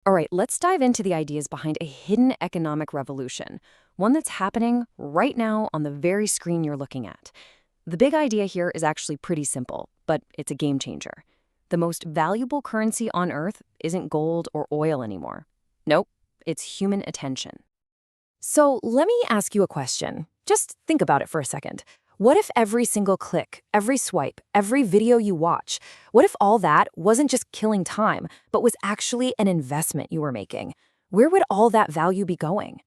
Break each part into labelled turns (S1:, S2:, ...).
S1: All right, let's dive into the ideas behind a hidden economic revolution, one that's happening right now on the very screen you're looking at. The big idea here is actually pretty simple, but it's a game changer. The most valuable currency on Earth isn't gold or oil anymore. Nope, it's human attention. So let me ask you a question. Just think about it for a second. What if every single click, every swipe, every video you watch, what if all that wasn't just killing time, but was actually an investment you were making? Where would all that value be going?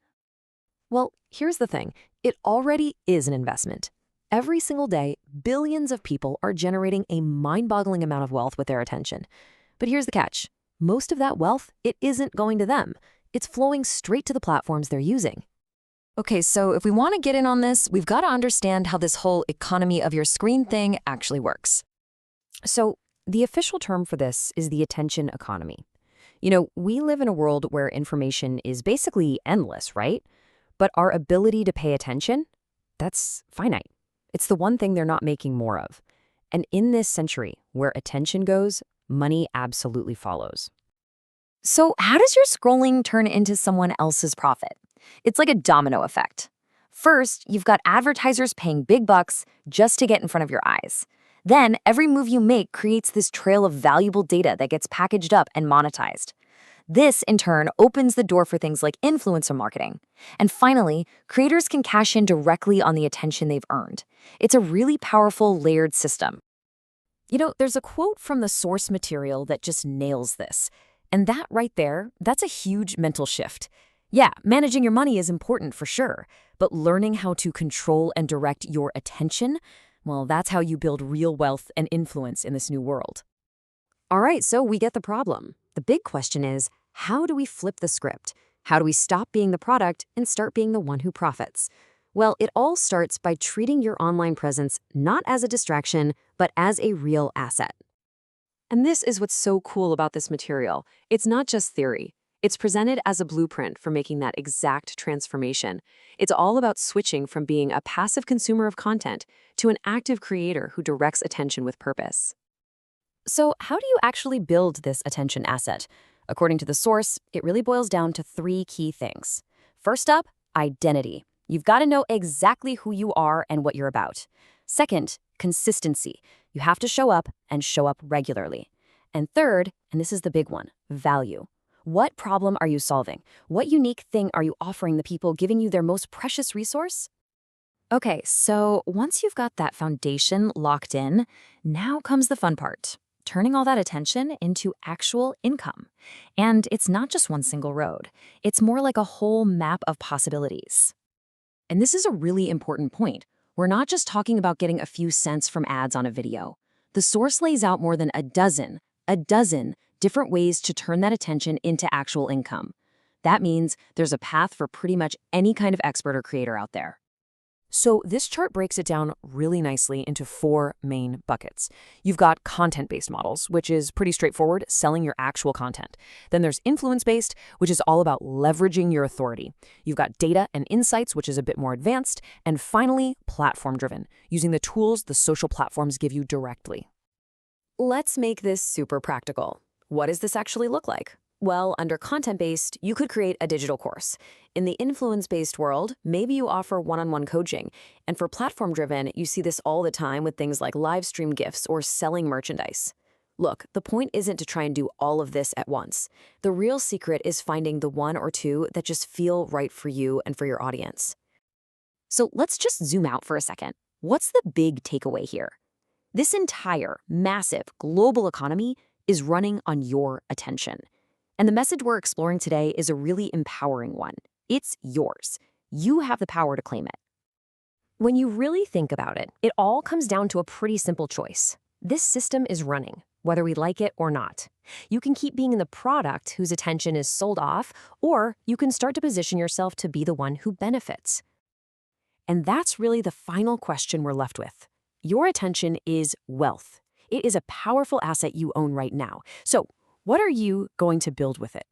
S1: Well, here's the thing. It already is an investment. Every single day, billions of people are generating a mind-boggling amount of wealth with their attention. But here's the catch. Most of that wealth, it isn't going to them. It's flowing straight to the platforms they're using. Okay, so if we want to get in on this, we've got to understand how this whole economy of your screen thing actually works. So the official term for this is the attention economy. We live in a world where information is basically endless, right? But our ability to pay attention, that's finite. It's the one thing they're not making more of. And in this century, where attention goes, money absolutely follows. So how does your scrolling turn into someone else's profit? It's like a domino effect. First, you've got advertisers paying big bucks just to get in front of your eyes. Then, every move you make creates this trail of valuable data that gets packaged up and monetized. This, in turn, opens the door for things like influencer marketing. And finally, creators can cash in directly on the attention they've earned. It's a really powerful, layered system. There's a quote from the source material that just nails this. And that right there, that's a huge mental shift. Yeah, managing your money is important for sure, but learning how to control and direct your attention, well, that's how you build real wealth and influence in this new world. All right, so we get the problem. The big question is, how do we flip the script? How do we stop being the product and start being the one who profits? Well, it all starts by treating your online presence not as a distraction, but as a real asset. And this is what's so cool about this material. It's not just theory. It's presented as a blueprint for making that exact transformation. It's all about switching from being a passive consumer of content to an active creator who directs attention with purpose. So how do you actually build this attention asset? According to the source, it really boils down to three key things. First up, identity. You've got to know exactly who you are and what you're about. Second, consistency. You have to show up and show up regularly. And third, and this is the big one, value. What problem are you solving? What unique thing are you offering the people giving you their most precious resource? Okay, so once you've got that foundation locked in, now comes the fun part, turning all that attention into actual income. And it's not just one single road. It's more like a whole map of possibilities. And this is a really important point. We're not just talking about getting a few cents from ads on a video. The source lays out more than a dozen different ways to turn that attention into actual income. That means there's a path for pretty much any kind of expert or creator out there. So this chart breaks it down really nicely into four main buckets. You've got content-based models, which is pretty straightforward, selling your actual content. Then there's influence-based, which is all about leveraging your authority. You've got data and insights, which is a bit more advanced. And finally, platform-driven, using the tools the social platforms give you directly. Let's make this super practical. What does this actually look like? Well, under content-based, you could create a digital course. In the influence-based world, maybe you offer one-on-one coaching. And for platform-driven, you see this all the time with things like live stream gifts or selling merchandise. Look, the point isn't to try and do all of this at once. The real secret is finding the one or two that just feel right for you and for your audience. So let's just zoom out for a second. What's the big takeaway here? This entire, massive, global economy is running on your attention. And the message we're exploring today is a really empowering one. It's yours. You have the power to claim it. When you really think about it, it all comes down to a pretty simple choice. This system is running, whether we like it or not. You can keep being the product whose attention is sold off, or you can start to position yourself to be the one who benefits. And that's really the final question we're left with. Your attention is wealth. It is a powerful asset you own right now. So, what are you going to build with it?